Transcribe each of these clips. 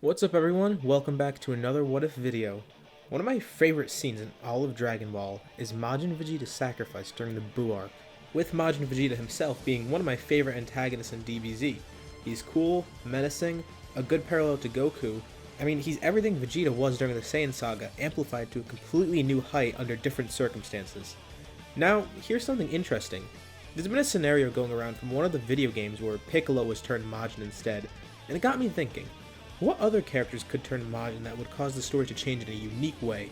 What's up everyone, welcome back to another What If video. One of my favorite scenes in all of Dragon Ball is Majin Vegeta's sacrifice during the Buu arc, with Majin Vegeta himself being one of my favorite antagonists in DBZ. He's cool, menacing, a good parallel to Goku. I mean, he's everything Vegeta was during the Saiyan saga, amplified to a completely new height under different circumstances. Now, here's something interesting. There's been a scenario going around from one of the video games where Piccolo was turned Majin instead, and it got me thinking. What other characters could turn Majin that would cause the story to change in a unique way?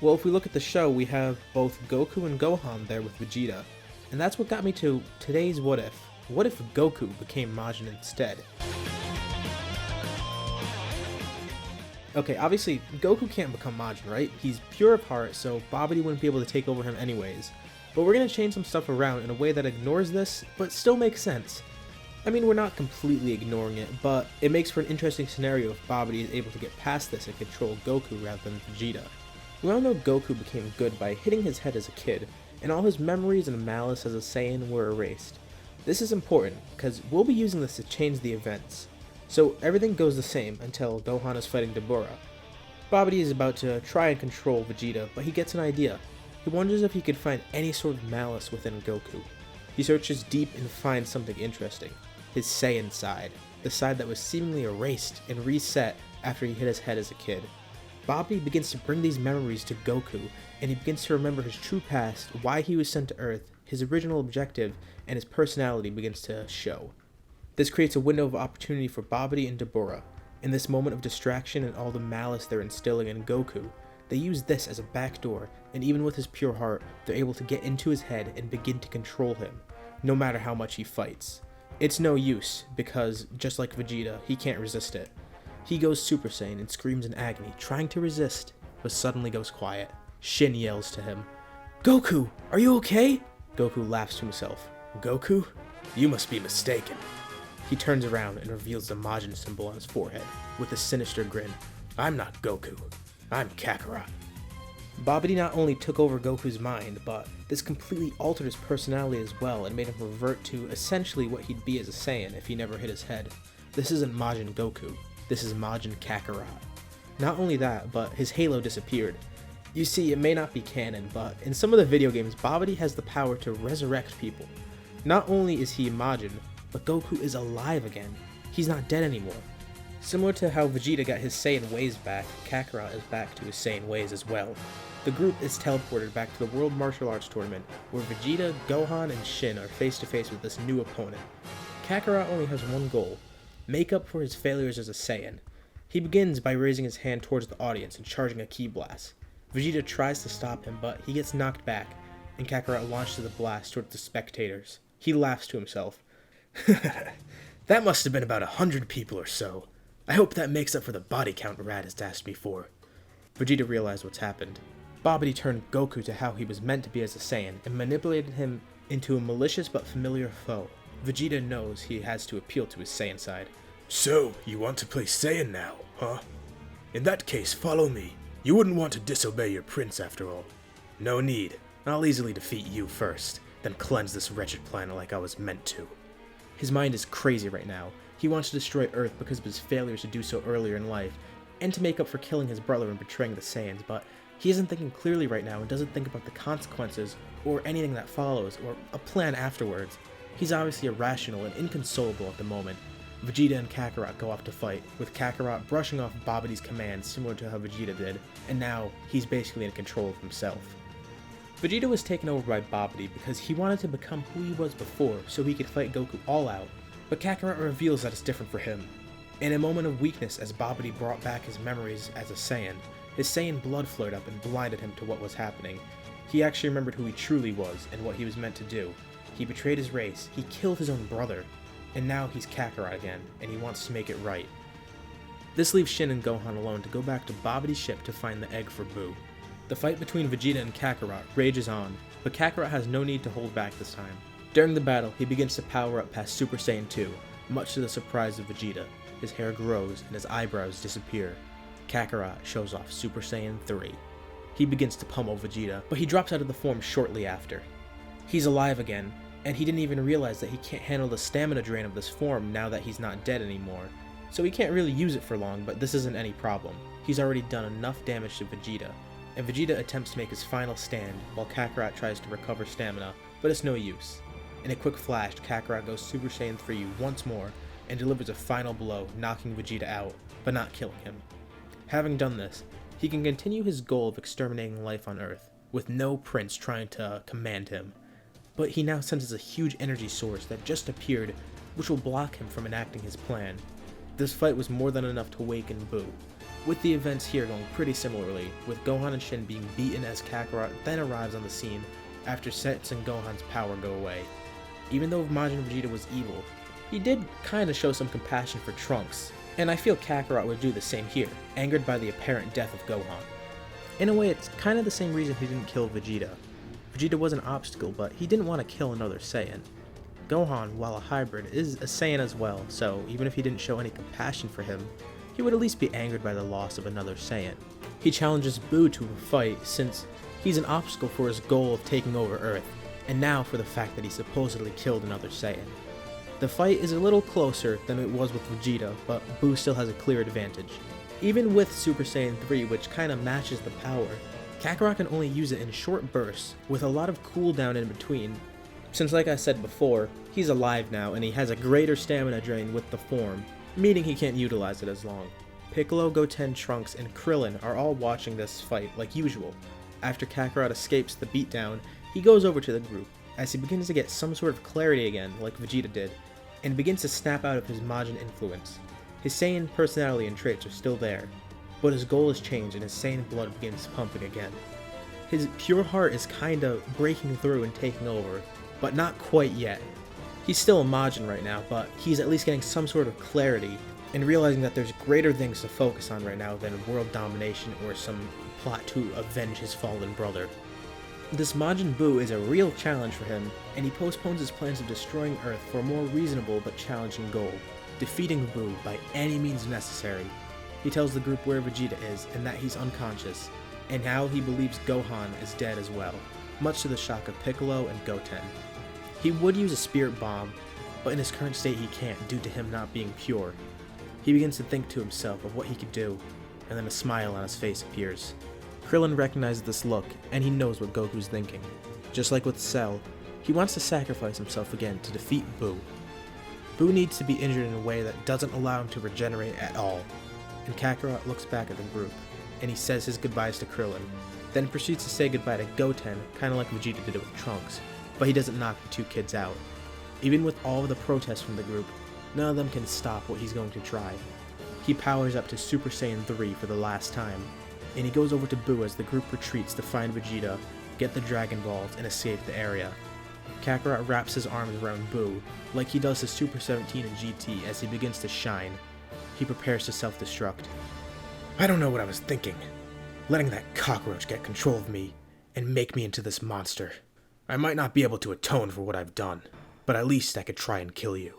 Well, if we look at the show, we have both Goku and Gohan there with Vegeta, and that's what got me to today's What If. What if Goku became Majin instead? Okay, obviously, Goku can't become Majin, right? He's pure of heart, so Babidi wouldn't be able to take over him anyways. But we're gonna change some stuff around in a way that ignores this, but still makes sense. I mean, we're not completely ignoring it, but it makes for an interesting scenario if Babidi is able to get past this and control Goku rather than Vegeta. We all know Goku became good by hitting his head as a kid, and all his memories and malice as a Saiyan were erased. This is important, because we'll be using this to change the events. So everything goes the same until Gohan is fighting Dabura. Babidi is about to try and control Vegeta, but he gets an idea. He wonders if he could find any sort of malice within Goku. He searches deep and finds something interesting. His Saiyan side, the side that was seemingly erased and reset after he hit his head as a kid. Babidi begins to bring these memories to Goku, and he begins to remember his true past, why he was sent to Earth, his original objective, and his personality begins to show. This creates a window of opportunity for Babidi and Dabura. In this moment of distraction and all the malice they're instilling in Goku, they use this as a backdoor, and even with his pure heart, they're able to get into his head and begin to control him, no matter how much he fights. It's no use, because, just like Vegeta, he can't resist it. He goes Super Saiyan and screams in agony, trying to resist, but suddenly goes quiet. Shin yells to him, "Goku, are you okay?" Goku laughs to himself. "Goku? You must be mistaken." He turns around and reveals the Majin symbol on his forehead, with a sinister grin. "I'm not Goku, I'm Kakarot." Babidi not only took over Goku's mind, but this completely altered his personality as well and made him revert to essentially what he'd be as a Saiyan if he never hit his head. This isn't Majin Goku, this is Majin Kakarot. Not only that, but his halo disappeared. You see, it may not be canon, but in some of the video games, Babidi has the power to resurrect people. Not only is he Majin, but Goku is alive again. He's not dead anymore. Similar to how Vegeta got his Saiyan ways back, Kakarot is back to his Saiyan ways as well. The group is teleported back to the World Martial Arts Tournament, where Vegeta, Gohan, and Shin are face to face with this new opponent. Kakarot only has one goal: make up for his failures as a Saiyan. He begins by raising his hand towards the audience and charging a ki blast. Vegeta tries to stop him, but he gets knocked back, and Kakarot launches the blast towards the spectators. He laughs to himself. "That must have been about 100 people or so. I hope that makes up for the body count Rad has asked me for." Vegeta realized what's happened. Babidi turned Goku to how he was meant to be as a Saiyan and manipulated him into a malicious but familiar foe. Vegeta knows he has to appeal to his Saiyan side. "So, you want to play Saiyan now, huh? In that case, follow me. You wouldn't want to disobey your prince after all. No need. I'll easily defeat you first, then cleanse this wretched planet like I was meant to." His mind is crazy right now. He wants to destroy Earth because of his failures to do so earlier in life, and to make up for killing his brother and betraying the Saiyans, but he isn't thinking clearly right now and doesn't think about the consequences or anything that follows or a plan afterwards. He's obviously irrational and inconsolable at the moment. Vegeta and Kakarot go off to fight, with Kakarot brushing off Babidi's commands similar to how Vegeta did, and now he's basically in control of himself. Vegeta was taken over by Babidi because he wanted to become who he was before so he could fight Goku all out, but Kakarot reveals that it's different for him. In a moment of weakness as Babidi brought back his memories as a Saiyan, his Saiyan blood flared up and blinded him to what was happening. He actually remembered who he truly was and what he was meant to do. He betrayed his race, he killed his own brother, and now he's Kakarot again, and he wants to make it right. This leaves Shin and Gohan alone to go back to Babidi's ship to find the egg for Buu. The fight between Vegeta and Kakarot rages on, but Kakarot has no need to hold back this time. During the battle, he begins to power up past Super Saiyan 2, much to the surprise of Vegeta. His hair grows and his eyebrows disappear. Kakarot shows off Super Saiyan 3. He begins to pummel Vegeta, but he drops out of the form shortly after. He's alive again, and he didn't even realize that he can't handle the stamina drain of this form now that he's not dead anymore. so he can't really use it for long, but this isn't any problem. He's already done enough damage to Vegeta, and Vegeta attempts to make his final stand while Kakarot tries to recover stamina, but it's no use. In a quick flash, Kakarot goes Super Saiyan 3 once more and delivers a final blow, knocking Vegeta out, but not killing him. Having done this, he can continue his goal of exterminating life on Earth, with no prince trying to command him. But he now senses a huge energy source that just appeared, which will block him from enacting his plan. This fight was more than enough to awaken Buu, with the events here going pretty similarly, with Gohan and Shin being beaten as Kakarot then arrives on the scene after Sets and Gohan's power go away. Even though Majin Vegeta was evil, he did kinda show some compassion for Trunks, and I feel Kakarot would do the same here, angered by the apparent death of Gohan. In a way, it's kinda the same reason he didn't kill Vegeta. Vegeta was an obstacle, but he didn't want to kill another Saiyan. Gohan, while a hybrid, is a Saiyan as well, so even if he didn't show any compassion for him, he would at least be angered by the loss of another Saiyan. He challenges Buu to a fight since he's an obstacle for his goal of taking over Earth, and now for the fact that he supposedly killed another Saiyan. The fight is a little closer than it was with Vegeta, but Buu still has a clear advantage. Even with Super Saiyan 3, which kinda matches the power, Kakarot can only use it in short bursts, with a lot of cooldown in between, since like I said before, he's alive now and he has a greater stamina drain with the form, meaning he can't utilize it as long. Piccolo, Goten, Trunks, and Krillin are all watching this fight like usual. After Kakarot escapes the beatdown, he goes over to the group, as he begins to get some sort of clarity again, like Vegeta did, and begins to snap out of his Majin influence. His Saiyan personality and traits are still there, but his goal has changed and his Saiyan blood begins pumping again. His pure heart is kinda breaking through and taking over, but not quite yet. He's still a Majin right now, but he's at least getting some sort of clarity and realizing that there's greater things to focus on right now than world domination or some plot to avenge his fallen brother. This Majin Buu is a real challenge for him, and he postpones his plans of destroying Earth for a more reasonable but challenging goal, defeating Buu by any means necessary. He tells the group where Vegeta is and that he's unconscious, and how he believes Gohan is dead as well, much to the shock of Piccolo and Goten. He would use a spirit bomb, but in his current state he can't due to him not being pure. He begins to think to himself of what he could do, and then a smile on his face appears. Krillin recognizes this look, and he knows what Goku's thinking. Just like with Cell, he wants to sacrifice himself again to defeat Buu. Buu needs to be injured in a way that doesn't allow him to regenerate at all, and Kakarot looks back at the group, and he says his goodbyes to Krillin, then proceeds to say goodbye to Goten, kinda like Vegeta did it with Trunks, but he doesn't knock the two kids out. Even with all of the protests from the group, none of them can stop what he's going to try. He powers up to Super Saiyan 3 for the last time, and he goes over to Buu as the group retreats to find Vegeta, get the Dragon Balls, and escape the area. Kakarot wraps his arms around Buu, like he does to Super 17 and GT as he begins to shine. He prepares to self-destruct. I don't know what I was thinking, letting that cockroach get control of me and make me into this monster. I might not be able to atone for what I've done, but at least I could try and kill you.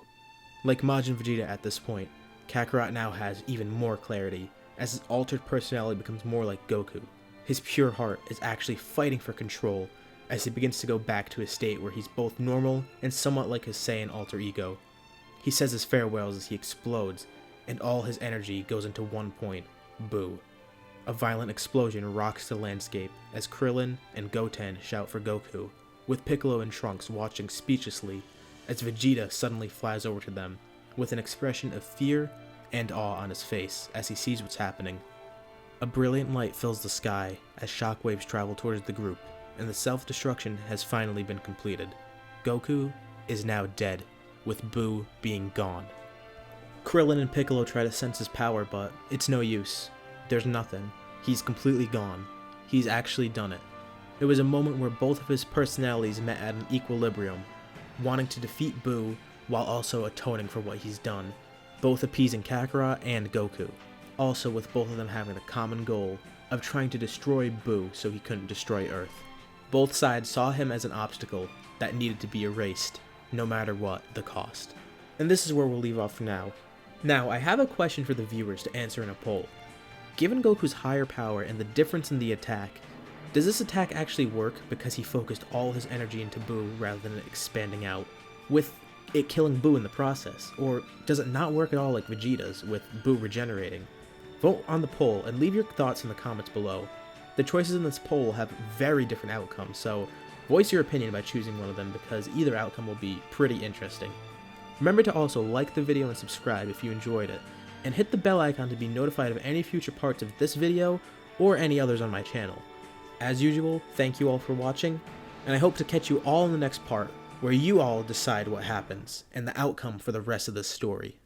Like Majin Vegeta at this point, Kakarot now has even more clarity, as his altered personality becomes more like Goku. His pure heart is actually fighting for control as he begins to go back to a state where he's both normal and somewhat like his Saiyan alter ego. He says his farewells as he explodes, and all his energy goes into one point, Buu. A violent explosion rocks the landscape as Krillin and Goten shout for Goku, with Piccolo and Trunks watching speechlessly as Vegeta suddenly flies over to them, with an expression of fear and awe on his face as he sees what's happening. A brilliant light fills the sky as shockwaves travel towards the group, and the self-destruction has finally been completed. Goku is now dead, with Buu being gone. Krillin and Piccolo try to sense his power, but it's no use. There's nothing. He's completely gone. He's actually done it. It was a moment where both of his personalities met at an equilibrium, wanting to defeat Buu while also atoning for what he's done, both appeasing Kakarot and Goku, also with both of them having the common goal of trying to destroy Buu so he couldn't destroy Earth. Both sides saw him as an obstacle that needed to be erased, no matter what the cost. And this is where we'll leave off for now. Now, I have a question for the viewers to answer in a poll. Given Goku's higher power and the difference in the attack, does this attack actually work because he focused all his energy into Buu rather than expanding out? With it killing Buu in the process? Or does it not work at all like Vegeta's, with Buu regenerating? Vote on the poll and leave your thoughts in the comments below. The choices in this poll have very different outcomes, so voice your opinion by choosing one of them because either outcome will be pretty interesting. Remember to also like the video and subscribe if you enjoyed it, and hit the bell icon to be notified of any future parts of this video or any others on my channel. As usual, thank you all for watching, and I hope to catch you all in the next part, where you all decide what happens and the outcome for the rest of this story.